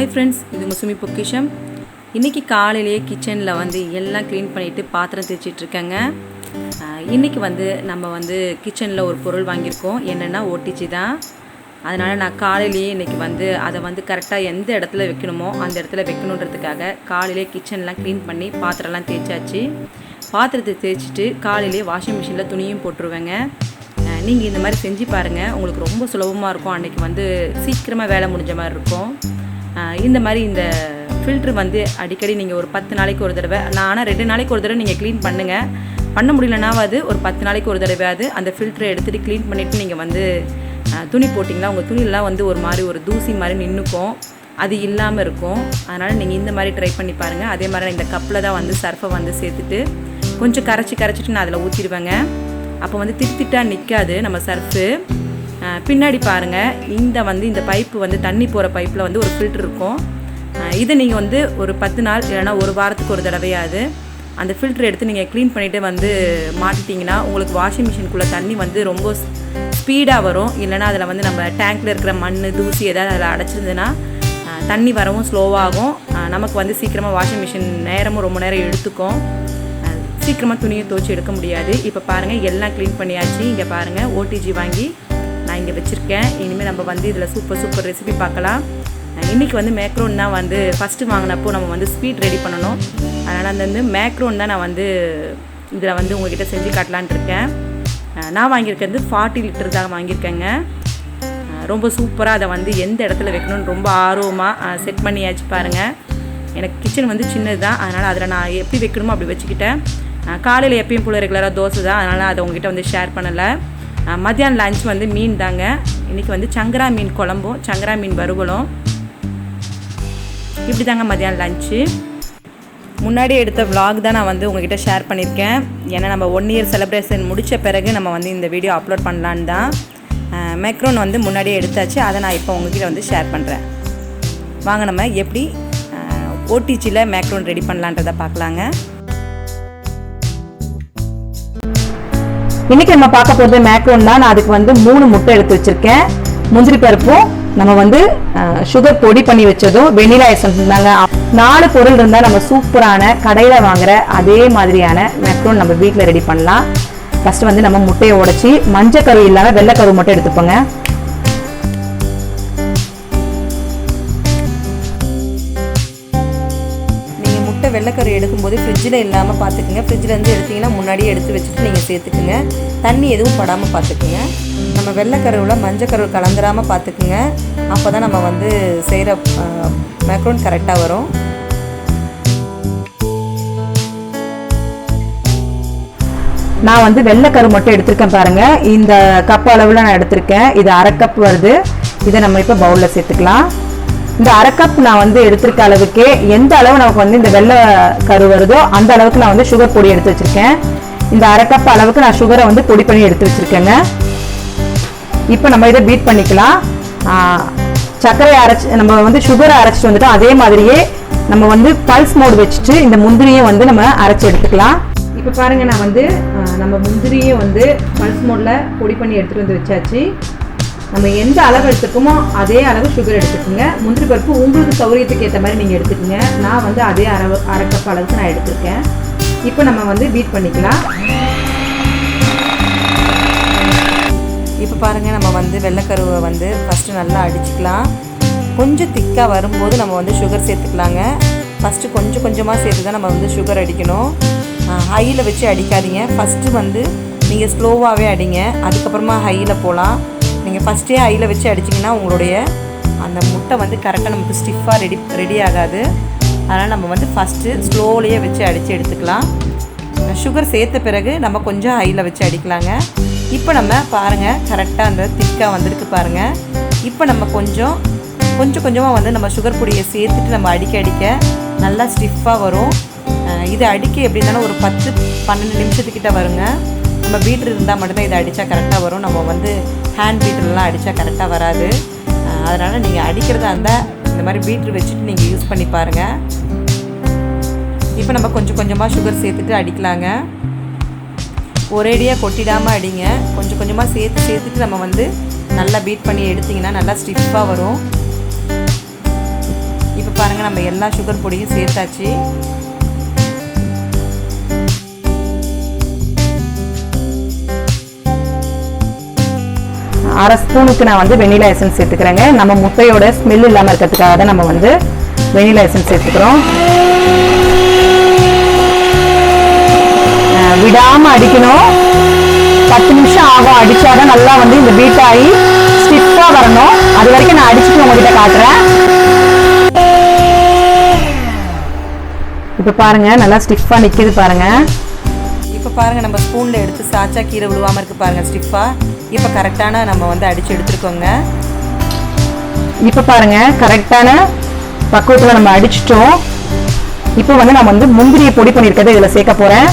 Hi friends, இது உங்கள் சுமிpokkisham. இன்றைக்கி காலையிலேயே கிச்சனில் வந்து எல்லாம் க்ளீன் பண்ணிவிட்டு பாத்திரம் தேய்ச்சிட்ருக்கேங்க. இன்றைக்கி வந்து நம்ம வந்து கிச்சனில் ஒரு பொருள் வாங்கியிருக்கோம். என்னென்னா OTG தான். அதனால் நான் காலையிலேயே இன்றைக்கி வந்து அதை வந்து கரெக்டாக எந்த இடத்துல வைக்கணுமோ அந்த இடத்துல வைக்கணுன்றதுக்காக காலையிலே கிச்சன்லாம் க்ளீன் பண்ணி பாத்திரம்லாம் தேய்ச்சாச்சு. பாத்திரத்தை தேய்ச்சிட்டு காலையிலேயே வாஷிங் மிஷினில் துணியும் போட்டுருவேங்க. நீங்கள் இந்த மாதிரி செஞ்சு பாருங்கள், உங்களுக்கு ரொம்ப சுலபமாக இருக்கும். அன்றைக்கி வந்து சீக்கிரமாக வேலை முடிஞ்ச மாதிரி இருக்கும். இந்த மாதிரி இந்த ஃபில்ட்ரு வந்து அடிக்கடி நீங்கள் ஒரு 10 நாளைக்கு ஒரு தடவை, ஆனால் 2 நாளைக்கு ஒரு தடவை நீங்கள் க்ளீன் பண்ணுங்கள். பண்ண முடியலனாவது ஒரு 10 நாளைக்கு ஒரு தடவையாவது அந்த ஃபில்ட்ரை எடுத்துகிட்டு க்ளீன் பண்ணிவிட்டு நீங்கள் வந்து துணி போட்டிங்கன்னா உங்கள் துணியெல்லாம் வந்து ஒரு மாதிரி ஒரு தூசி மாதிரி நின்றுக்கும், அது இல்லாமல் இருக்கும். அதனால் நீங்கள் இந்த மாதிரி ட்ரை பண்ணி பாருங்கள். அதே மாதிரி நான் இந்த கப்பில் தான் வந்து சர்ஃபை வந்து சேர்த்துட்டு கொஞ்சம் கரைச்சிட்டு நான் அதில் ஊற்றிடுவேங்க. அப்போ வந்து திட்டாக நிற்காது நம்ம சர்ஃபு. பின்னாடி பாருங்கள், இந்த பைப்பு வந்து தண்ணி போகிற பைப்பில் வந்து ஒரு ஃபில்ட்ரு இருக்கும். இதை நீங்கள் வந்து ஒரு 10 நாள் இல்லைனா ஒரு வாரத்துக்கு ஒரு தடவையாவது அந்த ஃபில்ட்ரு எடுத்து நீங்கள் க்ளீன் பண்ணிவிட்டு வந்து மாட்டிட்டிங்கன்னா உங்களுக்கு வாஷிங் மிஷினுக்குள்ளே தண்ணி வந்து ரொம்ப ஸ்பீடாக வரும். இல்லைனா அதில் வந்து நம்ம டேங்க்கில் இருக்கிற மண் தூசி ஏதாவது அதில் அடைச்சிருந்துன்னா தண்ணி வரவும் ஸ்லோவாகும். நமக்கு வந்து சீக்கிரமாக வாஷிங் மிஷின் நேரமும் ரொம்ப நேரம் எடுத்துக்கும். சீக்கிரமாக துணியை துவைச்சி எடுக்க முடியாது. இப்போ பாருங்கள், எல்லாம் க்ளீன் பண்ணியாச்சு. இங்கே பாருங்கள், OTG வாங்கி நான் இங்கே வச்சுருக்கேன். இனிமேல் நம்ம வந்து இதில் சூப்பர் ரெசிபி பார்க்கலாம். இன்றைக்கி வந்து மேக்ரோன் தான் வந்து ஃபஸ்ட்டு வாங்கினப்போ நம்ம வந்து ஸ்வீட் ரெடி பண்ணணும். அதனால் அந்த மேக்ரோன் தான் நான் வந்து இதில் வந்து உங்கள்கிட்ட செஞ்சு காட்டலான்ட்டு இருக்கேன். நான் வாங்கியிருக்கிறது 40 லிட்டர் தான் வாங்கியிருக்கேங்க. ரொம்ப சூப்பராக அதை வந்து எந்த இடத்துல வைக்கணும்னு ரொம்ப ஆர்வமாக செட் பண்ணியாச்சு பாருங்கள். எனக்கு கிச்சன் வந்து சின்னது தான், அதனால் அதில் நான் எப்படி வைக்கணுமோ அப்படி வச்சுக்கிட்டேன். காலையில் எப்பயும் போல் ரெகுலராக தோசை தான், அதனால் அதை உங்ககிட்ட வந்து ஷேர் பண்ணலை. மத்தியானம் லஞ்ச் வந்து மீன் தாங்க. இன்றைக்கி வந்து சங்கரா மீன் குழம்பும் சங்கரா மீன் வறுவலும். இப்படி தாங்க மத்தியானம் லஞ்சு. முன்னாடி எடுத்த vlog தான் நான் வந்து உங்ககிட்ட ஷேர் பண்ணியிருக்கேன். ஏன்னா நம்ம 1 year செலிப்ரேஷன் முடித்த பிறகு நம்ம வந்து இந்த வீடியோ அப்லோட் பண்ணலான்னு தான். மேக்ரோன் வந்து முன்னாடியே எடுத்தாச்சு, அதை நான் இப்போ உங்ககிட்ட வந்து ஷேர் பண்ணுறேன். வாங்க நம்ம எப்படி OTGயில் மேக்ரோன் ரெடி பண்ணலான்றதை பார்க்கலாங்க. இன்றைக்கி நம்ம பார்க்க போகிறது மேக்ரோன் தான். நான் அதுக்கு வந்து 3 முட்டை எடுத்து வச்சுருக்கேன். முந்திரி பருப்பும் நம்ம வந்து சுகர் பொடி பண்ணி வச்சதும் வெனிலா எசன்ஸ் இருந்தாங்க. 4 பொருள் இருந்தால் நம்ம சூப்பரான கடையில் வாங்குகிற அதே மாதிரியான மேக்ரோன் நம்ம வீட்டில் ரெடி பண்ணலாம். ஃபஸ்ட்டு வந்து நம்ம முட்டையை உடைச்சி மஞ்சள் கரு இல்லாமல் வெள்ளைக்கரு மட்டும் எடுத்துப்போங்க. நீங்கள் முட்டை வெள்ளைக்கரு எடுக்கும்போது ஃப்ரிட்ஜில் இல்லாமல் பார்த்துக்குங்க. ஃப்ரிட்ஜிலேருந்து எடுத்திங்கன்னா முன்னாடியே எடுத்து வச்சுட்டு நீங்கள் சேர்த்துக்குங்க. தண்ணி எதுவும் படாமல் பார்த்துக்குங்க. நம்ம வெள்ளைக்கருவில் மஞ்சள் கரு கலந்துடாமல் பார்த்துக்குங்க. அப்போ தான் நம்ம வந்து செய்கிற மேக்ரோன் கரெக்டாக வரும். நான் வந்து வெள்ளைக்கரு மட்டும் எடுத்திருக்கேன் பாருங்கள். இந்த கப் அளவில் நான் எடுத்திருக்கேன். இது 1/2 கப் வருது. இதை நம்ம இப்போ பவுலில் சேர்த்துக்கலாம். இந்த 1/2 கப் நான் வந்து எடுத்திருக்க அளவுக்கு எந்த அளவு நமக்கு வந்து இந்த வெள்ளை கரு வருதோ அந்த அளவுக்கு நான் வந்து சுகர் பொடி எடுத்து வச்சுருக்கேன். இந்த 1/2 கப் அளவுக்கு நான் சுகரை வந்து பொடி பண்ணி எடுத்து வச்சுருக்கேங்க. இப்போ நம்ம இதை பீட் பண்ணிக்கலாம். சர்க்கரையை அரைச்சி நம்ம வந்து சுகரை அரைச்சிட்டு வந்துட்டோம். அதே மாதிரியே நம்ம வந்து பல்ஸ் மோட் வச்சுட்டு இந்த முந்திரியை வந்து நம்ம அரைச்சி எடுத்துக்கலாம். இப்போ பாருங்கள், நான் வந்து நம்ம முந்திரியை வந்து பல்ஸ் மோடில் பொடி பண்ணி எடுத்துகிட்டு வந்து வச்சாச்சு. நம்ம எந்த அளவு எடுத்துக்கோமோ அதே அளவு சுகர் எடுத்துக்கோங்க. முந்திரி பருப்பு உங்களுக்கு சௌகரியத்துக்கு ஏற்ற மாதிரி நீங்கள் எடுத்துக்கோங்க. நான் வந்து அதே 1/2 கப் அளவுக்கு நான் எடுத்துருக்கேன். இப்போ நம்ம வந்து பீட் பண்ணிக்கலாம். இப்போ பாருங்கள், நம்ம வந்து வெள்ளைக்கருவை வந்து ஃபஸ்ட்டு நல்லா அடிச்சுக்கலாம். கொஞ்சம் திக்காக வரும்போது நம்ம வந்து சுகர் சேர்த்துக்கலாங்க. ஃபஸ்ட்டு கொஞ்சமாக சேர்த்து தான் நம்ம வந்து சுகர் அடிக்கணும். ஹையில் வச்சு அடிக்காதீங்க. ஃபஸ்ட்டு வந்து நீங்கள் ஸ்லோவாகவே அடிங்க, அதுக்கப்புறமா ஹையில் போகலாம். நீங்கள் ஃபஸ்ட்டே ஹையில் வச்சு அடிச்சிங்கன்னா உங்களுடைய அந்த முட்டை வந்து கரெக்டாக நமக்கு ஸ்டிஃபாக ரெடி ஆகாது. அதனால் நம்ம வந்து ஃபஸ்ட்டு ஸ்லோவிலேயே வச்சு அடித்து எடுத்துக்கலாம். சுகர் சேர்த்த பிறகு நம்ம கொஞ்சம் ஹையில் வச்சு அடிக்கலாங்க. இப்போ நம்ம பாருங்கள், கரெக்டாக அந்த திக்காக வந்திருக்கு பாருங்கள். இப்போ நம்ம கொஞ்சமாக வந்து நம்ம சுகர் பொடியை சேர்த்துட்டு நம்ம அடிக்க நல்லா ஸ்டிஃபாக வரும். இது அடிக்க எப்படி இருந்தாலும் ஒரு 10-12 நிமிஷத்துக்கிட்ட வருங்க. நம்ம பீட்ரு இருந்தால் மட்டும்தான் இதை அடித்தா கரெக்டாக வரும். நம்ம வந்து ஹேண்ட் பீட்டர்லாம் அடித்தா கரெக்டாக வராது. அதனால் நீங்கள் அடிக்கிறதா இருந்தால் இந்த மாதிரி பீட்ரு வச்சுட்டு நீங்கள் யூஸ் பண்ணி பாருங்கள். இப்போ நம்ம கொஞ்சமாக சுகர் சேர்த்துட்டு அடிக்கலாங்க. ஒரேடியாக கொட்டிடாமல் அடிங்க. கொஞ்சமாக சேர்த்துட்டு நம்ம வந்து நல்லா பீட் பண்ணி எடுத்திங்கன்னா நல்லா ஸ்டிஃபாக வரும். இப்போ பாருங்கள் நம்ம எல்லா சுகர் பொடியும் சேர்த்தாச்சு. அரை ஸ்பூனுக்கு நான் வந்து வெனிலா எசன்ஸ் சேர்த்துக்கிறேங்க. நம்ம முட்டையோட ஸ்மெல் இல்லாமல் இருக்கிறதுக்காக தான் நம்ம வந்து வெனிலா எசன்ஸ் சேர்த்துக்கிறோம். விடாமல் அடிக்கணும். 10 நிமிஷம் ஆகும். அடித்தாதான் நல்லா வந்து இந்த பீட் ஆகி ஸ்டிஃபாக வரணும். அது வரைக்கும் நான் அடிச்சுட்டு உங்ககிட்ட காட்டுறேன். இப்போ பாருங்கள் நல்லா ஸ்டிஃபாக நிற்கிது பாருங்கள். இப்போ பாருங்கள் நம்ம ஸ்பூனில் எடுத்து சாச்சா கீரை விழுவாமல் இருக்குது பாருங்கள் ஸ்டிஃபாக. இப்போ கரெக்டான நம்ம வந்து அடித்து எடுத்துருக்கோங்க. இப்போ பாருங்கள் கரெக்டான பக்குவத்தில் நம்ம அடிச்சிட்டோம். இப்போ வந்து நான் வந்து முந்திரியை பொடி பண்ணியிருக்கதை இதில் சேர்க்க போகிறேன்.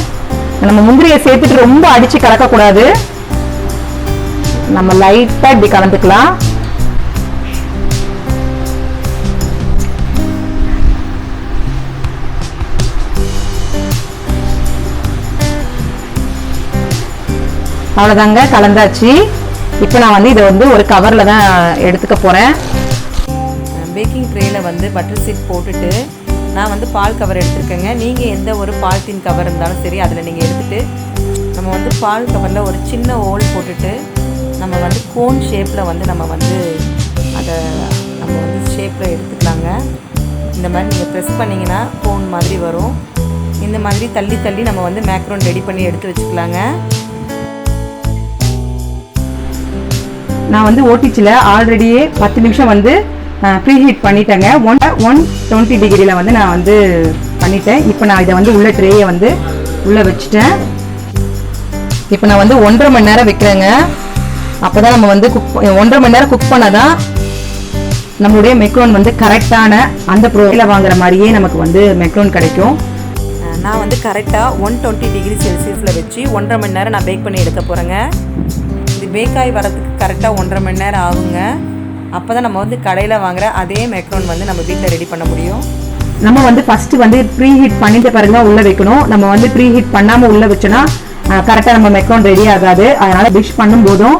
நம்ம முந்திரியை சேர்த்துட்டு ரொம்ப அடித்து கலக்கக்கூடாது. நம்ம லைட்டாக இப்படி கலந்துக்கலாம். அவ்வளோதாங்க, கலந்தாச்சு. இப்போ நான் வந்து இதை வந்து ஒரு கவரில் தான் எடுத்துக்க போகிறேன். பேக்கிங் ட்ரேயில் வந்து பட்டர் சீட் போட்டுட்டு நான் வந்து பால் கவர் எடுத்துருக்கேங்க. நீங்கள் எந்த ஒரு பால்தீன் கவர் இருந்தாலும் சரி அதில் நீங்கள் எடுத்துகிட்டு நம்ம வந்து பால் கவரில் ஒரு சின்ன ஹோல் போட்டுட்டு நம்ம வந்து கோன் ஷேப்பில் வந்து நம்ம வந்து அதை நம்ம வந்து ஷேப்பில் எடுத்துக்கலாங்க. இந்த மாதிரி நீங்கள் ப்ரெஸ் பண்ணிங்கன்னா கோன் மாதிரி வரும். இந்த மாதிரி தள்ளி தள்ளி நம்ம வந்து மேக்ரோன் ரெடி பண்ணி எடுத்து வச்சுக்கலாங்க. நான் வந்து ஓடிஜியில் ஆல்ரெடியே 10 நிமிஷம் வந்து ப்ரீ ஹீட் பண்ணிட்டேங்க. 120 டிகிரியில் வந்து நான் வந்து பண்ணிட்டேன். இப்போ நான் இதை வந்து உள்ள ட்ரேயை வந்து உள்ளே வச்சுட்டேன். இப்போ நான் வந்து 1.5 மணி நேரம் வைக்கிறேங்க. அப்போ தான் நம்ம வந்து 1.5 மணி நேரம் குக் பண்ணால் தான் நம்மளுடைய மெக்ரோன் வந்து கரெக்டான அந்த ப்ரோவில் வாங்குற மாதிரியே நமக்கு வந்து மெக்ரோன் கிடைக்கும். நான் வந்து கரெக்டாக 120 டிகிரி செல்சியஸில் வச்சு 1.5 மணி நேரம் நான் பேக் பண்ணி எடுக்க போகிறேங்க. இது பேக்காகி வரதுக்கு கரெக்டாக 1.5 மணி நேரம் ஆகுங்க. அப்போ தான் நம்ம வந்து கடையில் வாங்குகிற அதே மேக்ரோன் வந்து நம்ம வீட்டில் ரெடி பண்ண முடியும். நம்ம வந்து ஃபஸ்ட்டு வந்து ப்ரீ ஹீட் பண்ணிட்டு பாருங்க உள்ளே வைக்கணும். நம்ம வந்து ப்ரீ ஹீட் பண்ணாமல் உள்ளே வச்சோன்னா கரெக்டாக நம்ம மேக்ரோன் ரெடி ஆகாது. அதனால் டிஷ் பண்ணும்போதும்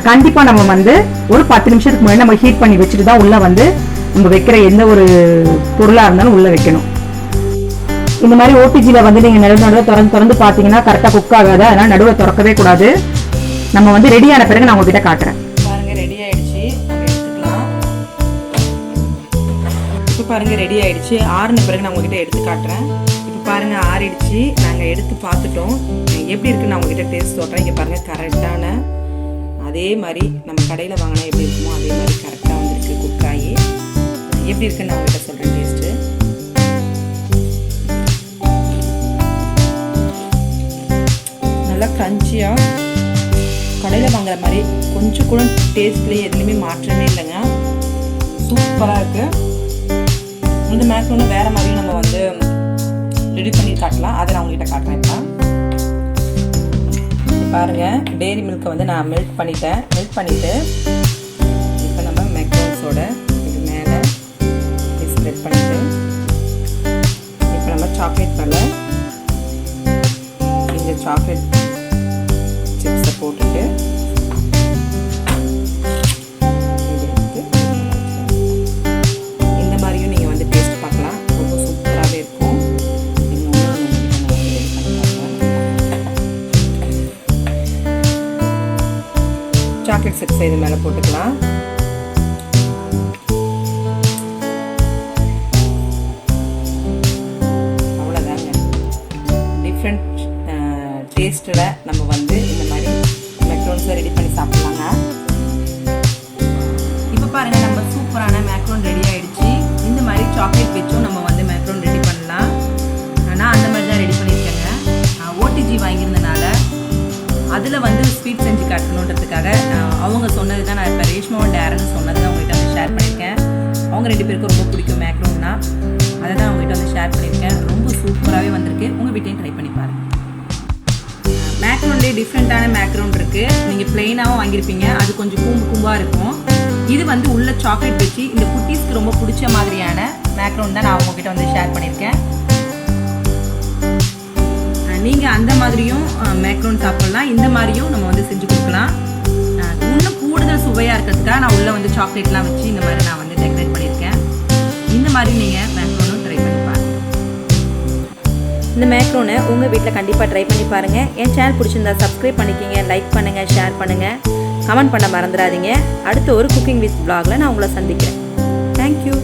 கண்டிப்பாக நம்ம வந்து ஒரு 10 நிமிஷத்துக்கு முன்னாடி நம்ம ஹீட் பண்ணி வச்சுட்டு தான் உள்ளே வந்து நம்ம வைக்கிற எந்த ஒரு பொருளாக இருந்தாலும் உள்ளே வைக்கணும். இந்த மாதிரி ஓடிஜியில் வந்து நீங்கள் நடுவில் திறந்து பார்த்தீங்கன்னா கரெக்டாக குக் ஆகாது. அதனால் நடுவில் திறக்கவே கூடாது. நம்ம வந்து ரெடியான பிறகு நான் உங்ககிட்ட காட்டுறேன். பாருங்க ரெடி ஆயிடுச்சு. நம்ம எடுத்துக்கலாம். இப்போ பாருங்க ரெடி ஆயிடுச்சு. ஆறுன பிறகு நான் உங்ககிட்ட எடுத்து காட்டுறேன். இப்போ பாருங்க ஆறிடுச்சு. நாங்கள் எடுத்து பார்த்துட்டோம். எப்படி இருக்குன்னு நான் உங்ககிட்ட டேஸ்ட் சொல்கிறேன். இங்கே பாருங்க கரெக்டான அதே மாதிரி நம்ம கடையில் வாங்கினா எப்படி இருக்குமோ அதே மாதிரி கரெக்டாக வந்துருக்கு குக் ஆகி. எப்படி இருக்குன்னு நான் உங்ககிட்ட சொல்கிறேன் டேஸ்ட்டு. நல்லா க்ரன்ச்சியாக கடையில் வாங்குற மாதிரி கொஞ்சம் கூட டேஸ்ட்லேயே எதுலேயுமே மாற்றமே இல்லைங்க. சூப்பராக இருக்குது. இந்த மேக்ரோனை வேறு மாதிரியும் நம்ம வந்து ரெடி பண்ணி காட்டலாம். அதை நான் உங்ககிட்ட காட்டுறேன். இப்போ பாருங்கள் டெய்ரி மில்கை வந்து நான் மெல்ட் பண்ணிவிட்டு இப்போ நம்ம மேக்ரோன்ஸோட இது மேலே ஸ்ப்ரெட் பண்ணிவிட்டு இப்போ நம்ம சாக்லேட் மேலே இந்த சாக்லேட் சிப்ஸை போட்டுட்டு இந்த மாதிரியும் நீங்கள் வந்து டேஸ்ட் பார்க்கலாம். ரொம்ப சூப்பராகவே இருக்கும். சாக்லேட் சிப்ஸை இது மேலே போட்டுக்கலாம். அவ்வளோதாங்க. டிஃப்ரெண்ட் டேஸ்ட்டில் நம்ம வந்து இந்த மாதிரி மேக்ரோன்ஸை ரெடி பண்ணி சாப்பிட்லாங்க. இப்போ பாருங்கள் நம்ம சூப்பரான மேக்ரோன் ரெடி ஆகிடுச்சு. இந்த மாதிரி சாக்லேட் வச்சும் நம்ம வந்து மேக்ரோன் ரெடி பண்ணலாம். நான் அந்த மாதிரி தான் ரெடி பண்ணியிருக்கேங்க. ஓடிஜி வாங்கியிருந்தனால அதில் வந்து ஸ்வீட் செஞ்சு காட்டணுன்றதுக்காக அவங்க சொன்னது தான் நான் இப்போ ரேஷ்மாவும் டேரன்னு சொன்னது தான் அவங்ககிட்ட வந்து ஷேர் பண்ணியிருக்கேன். அவங்க 2 பேருக்கும் ரொம்ப பிடிக்கும் மேக்ரோன்னா. அதை தான் அவங்ககிட்ட வந்து ஷேர் பண்ணியிருக்கேன். ரொம்ப சூப்பராகவே வந்திருக்கு. உங்கள் வீட்டையும் ட்ரை பண்ணி பாருங்கள். மேக்ரோன்லேயே டிஃப்ரெண்ட்டான மேக்ரோன் இருக்குது. நீங்கள் ப்ளெயினாகவும் வாங்கியிருப்பீங்க. அது கொஞ்சம் கூம்பாக இருக்கும். இது வந்து உள்ள சாக்லேட் வச்சு இந்த குட்டீஸ்க்கு ரொம்ப பிடிச்ச மாதிரியான மேக்ரோன் தான் நான் உங்ககிட்ட வந்து ஷேர் பண்ணியிருக்கேன். நீங்கள் அந்த மாதிரியும் மேக்ரோன் சாப்பிட்லாம். இந்த மாதிரியும் நம்ம வந்து செஞ்சு கொடுக்கலாம். இன்னும் கூடுதல் சுவையாக இருக்கிறதுக்காக நான் உள்ளே வந்து சாக்லேட்லாம் வச்சு இந்த மாதிரி நான் வந்து டெக்கரேட் பண்ணியிருக்கேன். இந்த மாதிரி நீங்கள் மேக்ரோனும் ட்ரை பண்ணி பாருங்கள். இந்த மேக்ரோனை உங்கள் வீட்டில் கண்டிப்பாக ட்ரை பண்ணி பாருங்கள். என் சேனல் பிடிச்சிருந்தா சப்ஸ்கிரைப் பண்ணிக்கிங்க, லைக் பண்ணுங்கள், ஷேர் பண்ணுங்கள், கமெண்ட் பண்ண மறந்துடாதீங்க. அடுத்த ஒரு குக்கிங் வித் vlogல நான் உங்களை சந்திக்கிறேன். தேங்க்யூ.